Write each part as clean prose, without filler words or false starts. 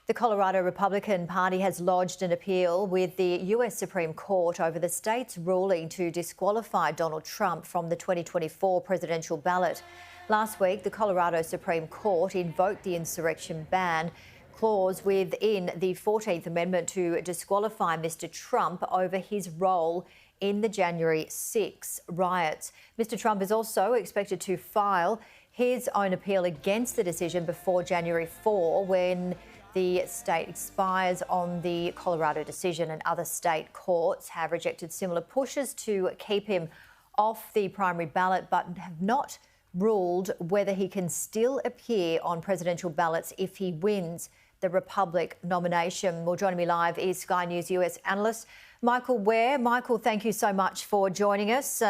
The Colorado Republican Party has lodged an appeal with the US Supreme Court over the state's ruling to disqualify Donald Trump from the 2024 presidential ballot. Last week, the Colorado Supreme Court invoked the insurrection ban clause within the 14th Amendment to disqualify Mr. Trump over his role in the January 6 riots. Mr. Trump is also expected to file his own appeal against the decision before January 4, when the state expires on the Colorado decision, and other state courts have rejected similar pushes to keep him off the primary ballot, but have not ruled whether he can still appear on presidential ballots if he wins the Republic nomination. Well, joining me live is Sky News US analyst Michael Ware. Michael, thank you so much for joining us.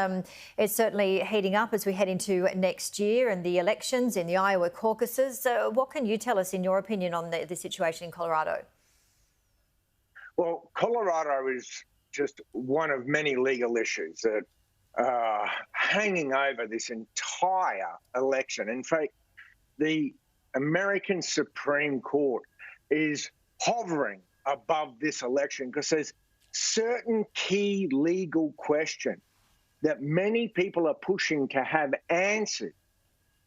It's certainly heating up as we head into next year and the elections in the Iowa caucuses. What can you tell us, in your opinion, on the situation in Colorado? Well, Colorado is just one of many legal issues that are hanging over this entire election. In fact, the American Supreme Court is hovering above this election because there's certain key legal questions that many people are pushing to have answered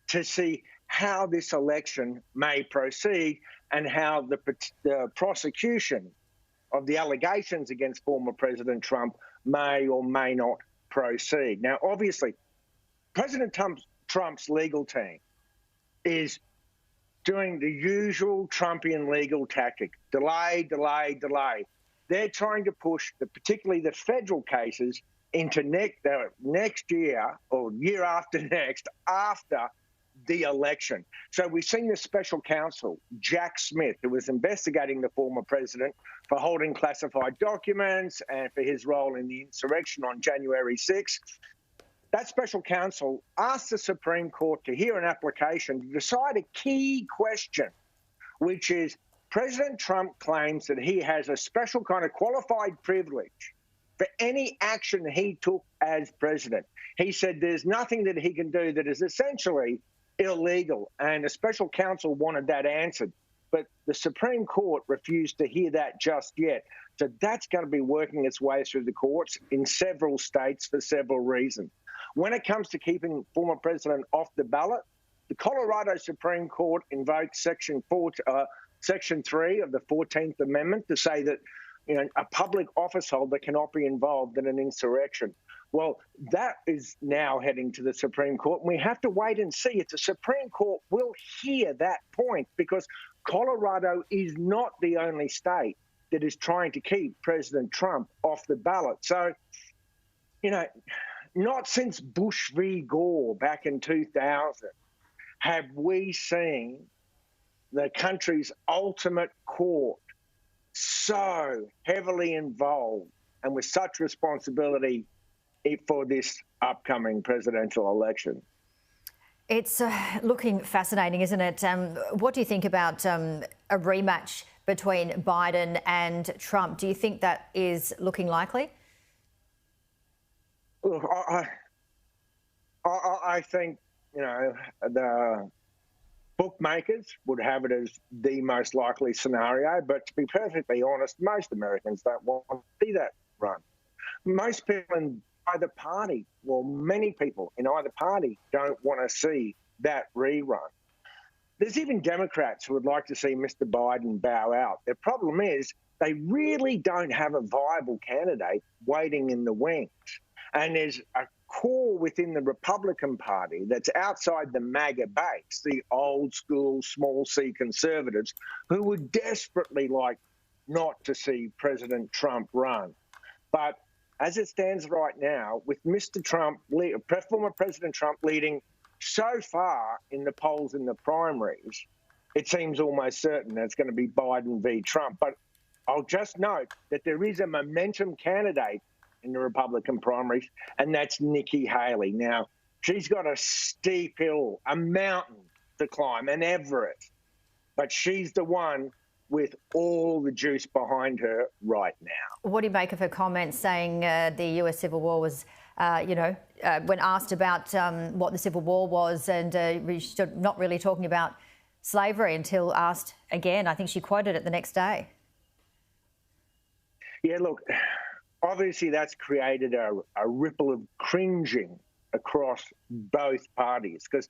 to see how this election may proceed and how the prosecution of the allegations against former President Trump may or may not proceed. Now, obviously, President Trump's legal team is doing the usual Trumpian legal tactic: delay, delay, delay. They're trying to push particularly the federal cases into next year or year after next, after the election. So we've seen the special counsel, Jack Smith, who was investigating the former president for holding classified documents and for his role in the insurrection on January 6th. That special counsel asked the Supreme Court to hear an application to decide a key question, which is President Trump claims that he has a special kind of qualified privilege for any action he took as president. He said there's nothing that he can do that is essentially illegal, and the special counsel wanted that answered. But the Supreme Court refused to hear that just yet. So that's going to be working its way through the courts in several states for several reasons. When it comes to keeping former president off the ballot, the Colorado Supreme Court invoked Section 3 of the 14th Amendment to say that a public office holder cannot be involved in an insurrection. Well, that is now heading to the Supreme Court, and we have to wait and see if the Supreme Court will hear that point, because Colorado is not the only state that is trying to keep President Trump off the ballot. So, not since Bush v. Gore back in 2000 have we seen the country's ultimate court so heavily involved and with such responsibility for this upcoming presidential election. It's looking fascinating, isn't it? What do you think about a rematch between Biden and Trump? Do you think that is looking likely? Look, I think, the bookmakers would have it as the most likely scenario, but to be perfectly honest, most Americans don't want to see that run. Most people in either party, well, many people in either party don't want to see that rerun. There's even Democrats who would like to see Mr. Biden bow out. The problem is they really don't have a viable candidate waiting in the wings. And there's a core within the Republican Party that's outside the MAGA base, the old school small c conservatives, who would desperately like not to see President Trump run. But as it stands right now, with Mr. Trump, former President Trump leading so far in the polls in the primaries, it seems almost certain that it's going to be Biden v. Trump. But I'll just note that there is a momentum candidate in the Republican primaries, and that's Nikki Haley. Now, she's got a steep hill, a mountain to climb, an Everest, but she's the one with all the juice behind her right now. What do you make of her comments saying the US Civil War was, when asked about what the Civil War was, and not really talking about slavery until asked again. I think she quoted it the next day. Yeah, look, obviously that's created a ripple of cringing across both parties, because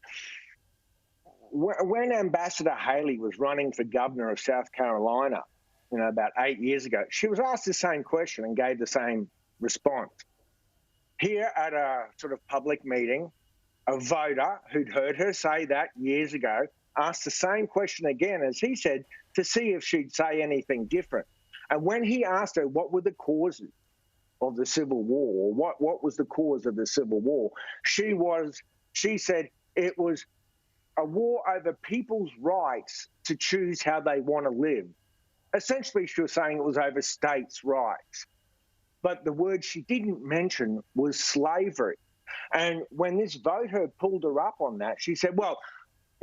when Ambassador Haley was running for governor of South Carolina, about 8 years ago, she was asked the same question and gave the same response. Here at a sort of public meeting, a voter who'd heard her say that years ago asked the same question again, as he said, to see if she'd say anything different. And when he asked her what were the causes of the Civil War, or what was the cause of the Civil War, she said it was a war over people's rights to choose how they want to live. Essentially, she was saying it was over states' rights. But the word she didn't mention was slavery. And when this voter pulled her up on that, she said, well,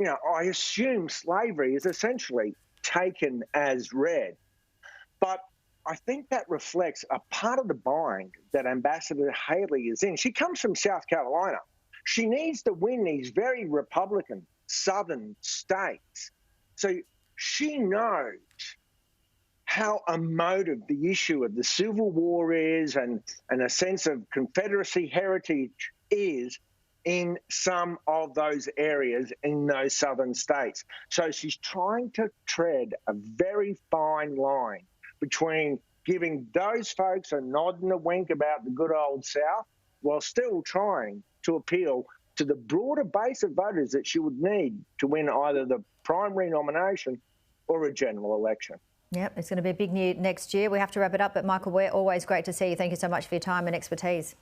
I assume slavery is essentially taken as read. But I think that reflects a part of the bind that Ambassador Haley is in. She comes from South Carolina. She needs to win these very Republican southern states. So she knows how emotive the issue of the Civil War is, and a sense of Confederacy heritage is in some of those areas in those southern states. So she's trying to tread a very fine line between giving those folks a nod and a wink about the good old South, while still trying to appeal to the broader base of voters that she would need to win either the primary nomination or a general election. Yep, it's going to be a big next year. We have to wrap it up, but Michael Ware, always great to see you. Thank you so much for your time and expertise.